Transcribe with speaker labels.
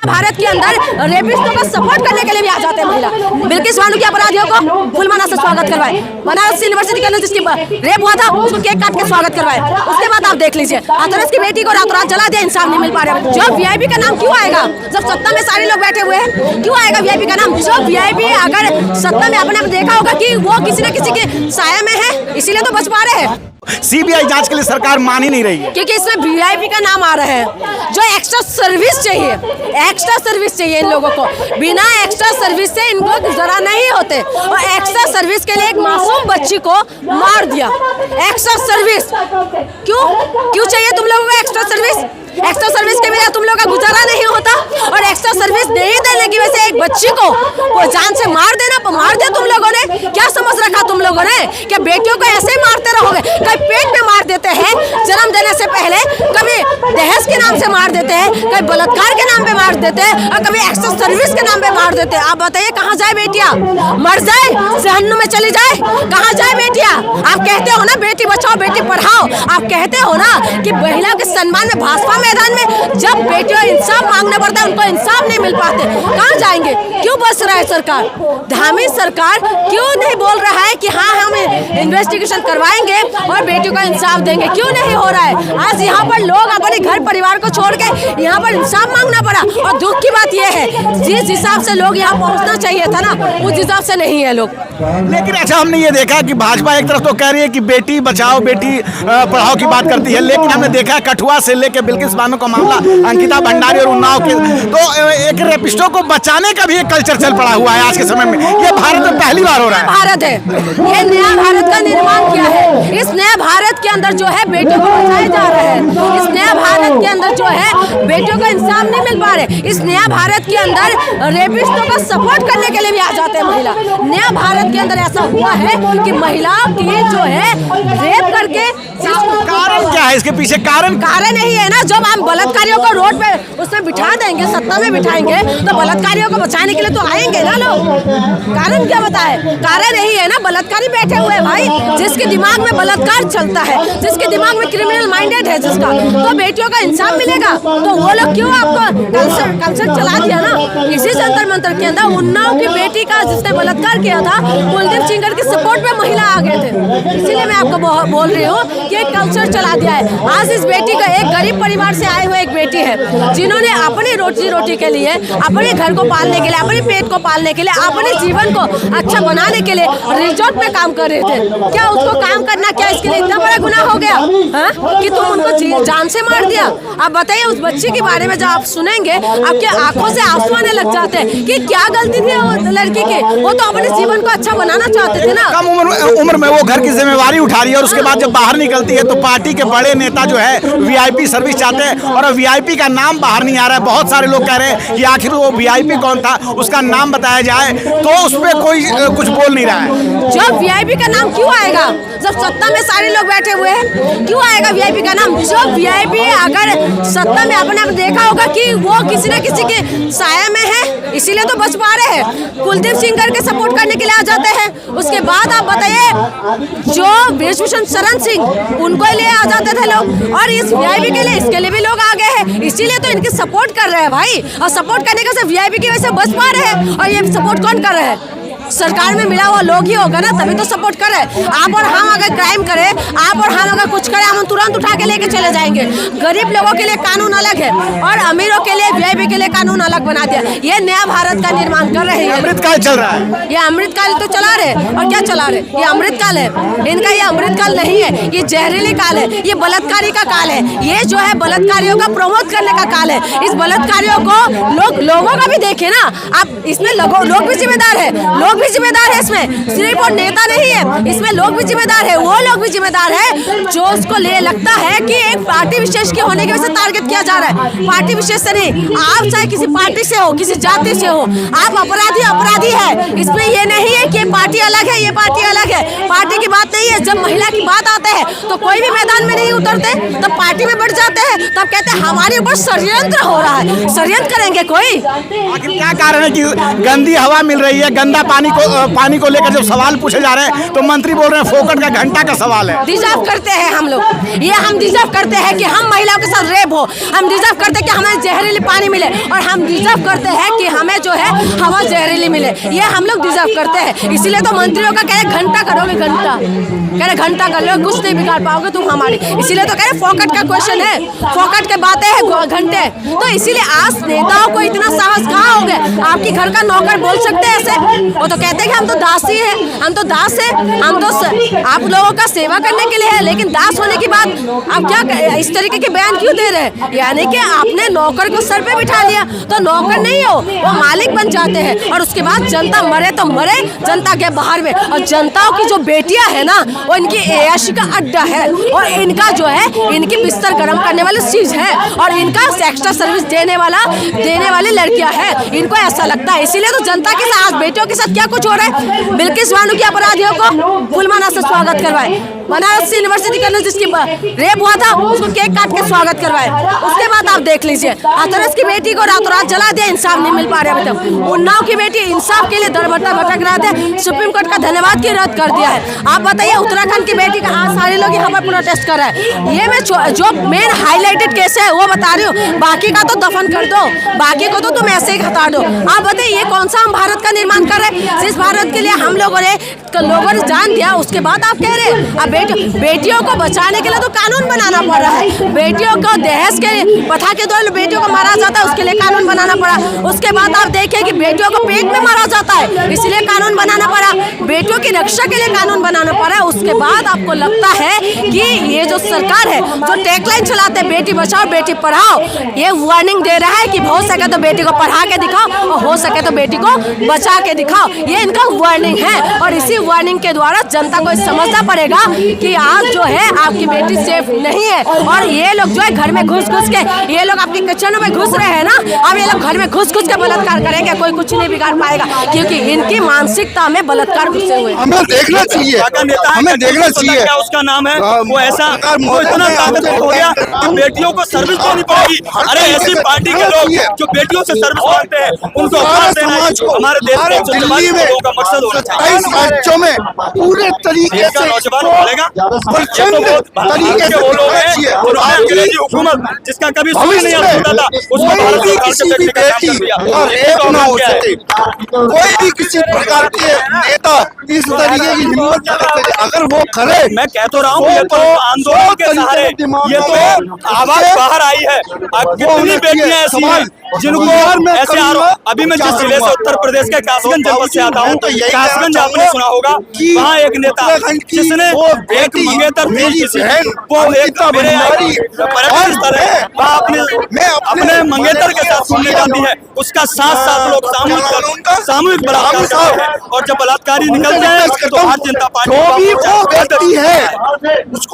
Speaker 1: भारत के अंदर रेपिस्टों को सपोर्ट करने के लिए भी आ जाते हैं महिला। बिल्किस बानो के अपराधियों को फुलमाला से स्वागत करवाए, बनारस यूनिवर्सिटी के अंदर जिसकी रेप हुआ था उसको केक काट के स्वागत करवाए। उसके बाद आप देख लीजिए हाथरस की बेटी को रातों रात जला दिया, इंसाफ नहीं मिल पा रहा। जो वीआईपी का नाम क्यों आएगा जब सत्ता में सारे लोग बैठे हुए हैं? क्यों आएगा वीआईपी का नाम? जो वीआईपी अगर सत्ता में अपने देखा होगा कि वो किसी न किसी के साया में है, इसीलिए तो बच पा रहे हैं।
Speaker 2: सीबीआई जांच के लिए सरकार मान ही नहीं रही है
Speaker 1: क्योंकि इसमें वीआईपी का नाम आ रहा है। जो एक्स्ट्रा सर्विस चाहिए, एक्स्ट्रा सर्विस चाहिए इन लोगों को, बिना एक्स्ट्रा सर्विस से इनको गुजारा नहीं होते। और एक्स्ट्रा सर्विस के लिए एक मासूम बच्ची को मार दिया। एक्स्ट्रा सर्विस क्यों चाहिए तुम लोगों को एक्स्ट्रा सर्विस? एक्स्ट्रा सर्विस के बिना तुम लोगों का गुजारा नहीं होता। और एक्स्ट्रा सर्विस नहीं देने की वजह से एक बच्ची को वो जान से मार दिया तुम लोगों ने। क्या समझ रखा तुम लोगों ने कि बेटियों को ऐसे ही मारते रहोगे? कभी पेट में मार देते हैं जन्म देने से पहले, कभी दहेज के नाम से मार देते हैं, कभी बलात्कार के नाम पे मार देते हैं, और कभी एक्स्ट्रा सर्विस के नाम पे मार देते हैं। आप बताइए कहाँ जाए बेटियां? मर जाए, जहन्नुम में चली जाए? कहाँ जाए बेटियां? आप कहते हो ना बेटी बचाओ बेटी पढ़ाओ, आप कहते हो ना कि महिला के सम्मान में भाजपा मैदान में जब बेटियों इंसाफ मांगना पड़ता है उनको इंसाफ नहीं मिल पाते, कहाँ जाएंगे? क्यों बस रहा है सरकार? धामी सरकार क्यों नहीं बोल रहा है कि हाँ हम इन्वेस्टिगेशन करवाएंगे और बेटियों को इंसाफ देंगे? क्यों नहीं हो रहा है? आज यहाँ पर लोग अपने घर परिवार को छोड़ के यहाँ पर इंसाफ मांगना पड़ा। और दुख की बात यह है जिस हिसाब से लोग यहाँ पहुँचना चाहिए था ना, उस हिसाब से नहीं है लोग।
Speaker 2: लेकिन अच्छा हमने ये देखा कि भाजपा एक तरफ तो कह रही है कि बेटी बचाओ बेटी पढ़ाओ की बात करती है, लेकिन हमने देखा कठुआ से लेकर बिल्किस बानो का मामला, अंकिता भंडारी और उन्नाव के, तो एक रेपिस्टों को बचाने का भी एक कल्चर चल पड़ा हुआ है आज के समय में। ये भारत में पहली बार हो रहा है।
Speaker 1: भारत है, ये नया भारत का निर्माण किया है। इस नया भारत के अंदर जो है बेटियों को बचाया जा रहा है। इस नया भारत के अंदर जो है बेटियों को इंसाफ नहीं मिल पा रहे। इस नया भारत के अंदर रेपिस्टों का सपोर्ट करने के लिए भी आ जाते हैं महिला। नया भारत के अंदर ऐसा हुआ है कि महिलाओं की जो है रेप करके,
Speaker 2: कारण क्या है इसके पीछे? कारण
Speaker 1: यही है ना, जब हम बलात्कारियों को रोड पे उसमें बिठा देंगे, सत्ता में बिठाएंगे, तो बलात्कारियों को बचाने के लिए तो आएंगे ना लोग। कारण क्या बताए? कारण यही है ना, बलात्कारी बैठे हुए हैं भाई, जिसके दिमाग में बलात्कार चलता है, जिसके दिमाग में क्रिमिनल माइंडेड है जिसका, तो बेटियों का इंसाफ मिलेगा। तो वो लोग क्यों आपको कंसर्ट चला दिया ना? इसी जंतर मंतर के अंदर उन्नाव की बेटी का जिसने बलात्कार किया था, कुलदीप सिंगर के सपोर्ट में महिला आ गए थे। इसीलिए मैं आपको बोल रही हूँ कि एक कल्चर चला दिया है। आज इस बेटी का एक गरीब परिवार से आए हुए एक बेटी है जिन्होंने अपनी रोटी के लिए, अपने घर को पालने के लिए, अपने पेट को पालने के लिए, अपने जीवन को अच्छा बनाने के लिए रिजॉर्ट में काम कर रहे थे। क्या उसको काम करना क्या इसके लिए इतना बड़ा गुनाह हो गया कि तुम उनको जान से मार दिया? आप बताइए उस बच्ची के बारे में जब आप सुनेंगे आपके आंखों से आंसू आने लग जाते हैं कि क्या गलती थी वो लड़की की। वो तो अपने जीवन को अच्छा बनाना चाहते थे ना।
Speaker 2: कम उम्र में वो घर की जिम्मेवारी उठा रही है और उसके बाद जब बाहर निकलती है तो पार्टी के बड़े नेता जो है वीआईपी सर्विस चाहते हैं और वीआईपी का नाम बाहर नहीं आ रहा है। बहुत सारे लोग कह रहे हैं कि आखिर वो वीआईपी कौन था, उसका नाम बताया जाए, तो उस पर कोई कुछ बोल नहीं रहा है।
Speaker 1: जो वीआईपी का नाम क्यों आएगा जब सत्ता में सारे लोग बैठे हुए हैं? क्यों आएगा वीआईपी का नाम? जो वीआईपी अगर सत्ता में अपने आप देखा होगा कि वो किसी न किसी के साया में है, इसीलिए तो बच पा रहे हैं। कुलदीप सिंगर के सपोर्ट करने के लिए आ जाते हैं। उसके बाद आप बताइए जो बृजभूषण शरण सिंह, उनको ले आ जाते थे लोग। और इस वीआईपी के लिए, इसके लिए भी लोग आ गए हैं, इसीलिए तो इनकी सपोर्ट कर रहे हैं भाई। और सपोर्ट करने का सिर्फ वीआईपी की वजह से बच पा रहे हैं। और ये सपोर्ट कौन कर रहे हैं? सरकार में मिला हुआ लोग ही होगा ना, तभी तो सपोर्ट करे। आप और हम अगर क्राइम करें, आप और हम अगर कुछ करें, हम तुरंत उठा के लेके चले जाएंगे। गरीब लोगों के लिए कानून अलग है और अमीरों के लिए, वीआईपी के लिए कानून अलग बना दिया। ये नया भारत का निर्माण कर रहे हैं।
Speaker 2: अमृतकाल चल रहा है,
Speaker 1: ये अमृतकाल तो चला रहे। और क्या चला रहे? ये अमृतकाल है इनका। ये अमृतकाल नहीं है, ये जहरीली काल है, ये बलात्कारी का काल है। ये जो है बलात्कारियों का प्रमोट करने का काल है। इस बलात्कारियों को लोगों का भी देखे ना आप, इसमें लोग भी जिम्मेदार है, लोग भी जिम्मेदार है। इसमें सिर्फ और नेता नहीं है, इसमें लोग भी जिम्मेदार है। वो लोग भी जिम्मेदार है जो उसको ले लगता है कि एक पार्टी विशेष के होने की वजह से टारगेट किया जा रहा है। पार्टी विशेष से नहीं, आप चाहे किसी पार्टी से हो, किसी जाति से हो, आप अपराधी है। इसमें ये नहीं है कि पार्टी अलग है, ये पार्टी अलग है। पार्टी की बात नहीं है। जब महिला की बात आते है तो कोई भी मैदान में नहीं उतरते, तब पार्टी में बढ़ जाते हैं, तब कहते हैं हमारे ऊपर षड्यंत्र हो रहा है। षड्यंत्र करेंगे कोई?
Speaker 2: आखिर क्या कारण है कि गंदी हवा मिल रही है, गंदा पानी पानी को लेकर जब सवाल पूछे जा रहे हैं तो मंत्री बोल रहे हैं फोकट का घंटा का सवाल है।
Speaker 1: डिजर्व करते हैं हम लोग, ये हम डिजर्व करते हैं कि हम महिलाओं के साथ रेप हो, हम डिजर्व करते हैं कि हमें जहरीली पानी मिले, और हम डिजर्व करते हैं कि हमें जो है हवा जहरीली मिले। ये हम लोग डिजर्व करते हैं। इसीलिए तो मंत्रियों का कह रहे घंटा करोगे, घंटा कह रहे घंटा कर लो, कुछ नहीं बिगाड़ पाओगे तुम हमारी। इसीलिए तो कह रहे फोकट का क्वेश्चन है, फोकट के बातें है घंटे। तो इसीलिए आज नेताओं को इतना साहस कहाँ हो गया? आपकी घर का नौकर बोल सकते हैं ऐसे? वो तो कहते हैं कि हम तो दासी हैं, हम तो दास हैं, हम तो आप लोगों का सेवा करने के लिए है, लेकिन दास होने की बात आप क्या इस तरीके के बयान क्यों दे रहे हैं? यानी कि आपने नौकर को सर पे बिठा लिया तो नौकर नहीं हो, वो मालिक बन जाते हैं। और उसके बाद जनता मरे तो मरे, जनता के बाहर में। और जनताओं की जो बेटियां है ना, वो इनकी ऐश का अड्डा है, और इनका जो है इनकी बिस्तर गर्म करने वाली चीज है, और इनका एक्स्ट्रा सर्विस देने वाली लड़कियां है। इनको ऐसा लगता है। इसीलिए तो जनता के साथ बेटियों के साथ क्या कुछ हो रहा है? बिल्किस बानो की अपराधियों को फुलमाला से स्वागत करवाए, बनारस यूनिवर्सिटी के जिसकी रेप हुआ था उसको केक काट के स्वागत करवाए। उसके बाद आप देख लीजिए हाथरस की बेटी को रातों रात जला दिया, इंसाफ नहीं मिल पा रहा अभी तक। उन्नाव की बेटी इंसाफ के लिए दर भटक रहा था, सुप्रीम कोर्ट का धन्यवाद की रद्द कर दिया है। आप बताइए उत्तराखंड की बेटी का आज सारे लोग यहाँ पर प्रोटेस्ट कर रहे हैं। ये मैं जो मेन हाईलाइटेड केस है वो बता रही हूँ, बाकी का तो दफन कर दो, बाकी को तो तुम ऐसे ही हटा दो। आप बताइए ये कौन सा हम भारत का निर्माण कर रहे हैं? जिस भारत के लिए हम लोगों ने जान दिया, उसके बाद आप कह रहे हैं अब बेटियों को बचाने के लिए तो कानून बनाना पड़ रहा है। बेटियों को दहेज के प्रथा के द्वारा बेटियों को मारा जाता है, उसके लिए कानून बनाना पड़ा। उसके बाद आप देखिए कि बेटियों को पेट में मारा जाता है, इसलिए कानून बनाना पड़ा। बेटियों की रक्षा के लिए कानून बनाना पड़ा। उसके बाद आपको लगता है कि ये जो सरकार है जो टैगलाइन चलाते हैं बेटी बचाओ बेटी पढ़ाओ, ये वार्निंग दे रहा है कि हो सके तो बेटी को पढ़ा के दिखाओ और हो सके तो बेटी को बचा के दिखाओ। ये इनका वार्निंग है, और इसी वार्निंग के द्वारा जनता को समझना पड़ेगा कि आज जो है आपकी बेटी सेफ नहीं है। और ये लोग जो है घर में घुस के ये लोग आपके किचनों में घुस रहे हैं ना, अब ये लोग घर में घुस के बलात्कार करेंगे, कोई कुछ नहीं बिगाड़ पाएगा, क्योंकि इनकी मानसिकता में बलात्कार घुसे हुए।
Speaker 3: हमें देखना चाहिए, हमें देखना चाहिए।
Speaker 4: क्या उसका नाम है वो ऐसा वो इतना ताकतवर हो गया कि बेटियों को सर्विस देनी पड़ेगी। अरे ऐसी पार्टी के लोग जो बेटियों से सर्विस मांगते हैं उनको अवकाश देना हमारे देश में का मकसद होना चाहिए।
Speaker 3: 22 राज्यों में पूरे तरीके से
Speaker 4: नौजवान बोलेगा
Speaker 3: तरीके से
Speaker 4: वो लोग हैं उन्होंने अंग्रेजी हुकूमत जिसका कभी सुन नहीं होता था उसको भारत
Speaker 3: किसी भी बेटी और रेप ना हो सके। कोई भी किसी प्रकार के नेता इस तरीके की हिम्मत न करे। अगर वो करे,
Speaker 4: मैं कह तो रहा हूँ ये तो आंदोलन के सहारे ये तो आवाज बाहर आई है। कितनी बेटियां ऐसी हैं जिनको ऐसे आरोप। अभी मैं जिस जिले से उत्तर प्रदेश के कासगंज जनपद से आता हूँ, कासगंज आपने सुना होगा, वहाँ एक नेता जिसने एक मंगेतर थी किसी वो एक मेरे पर्यटन स्थल है वहाँ अपने मंगेतर के साथ सुनने जाती है, उसका 7 लोग सामूहिक बलात्कार करते हैं। और जब बलात्कारी निकलते हैं तो भारतीय जनता पार्टी
Speaker 3: जो भी वो व्यक्ति है उसको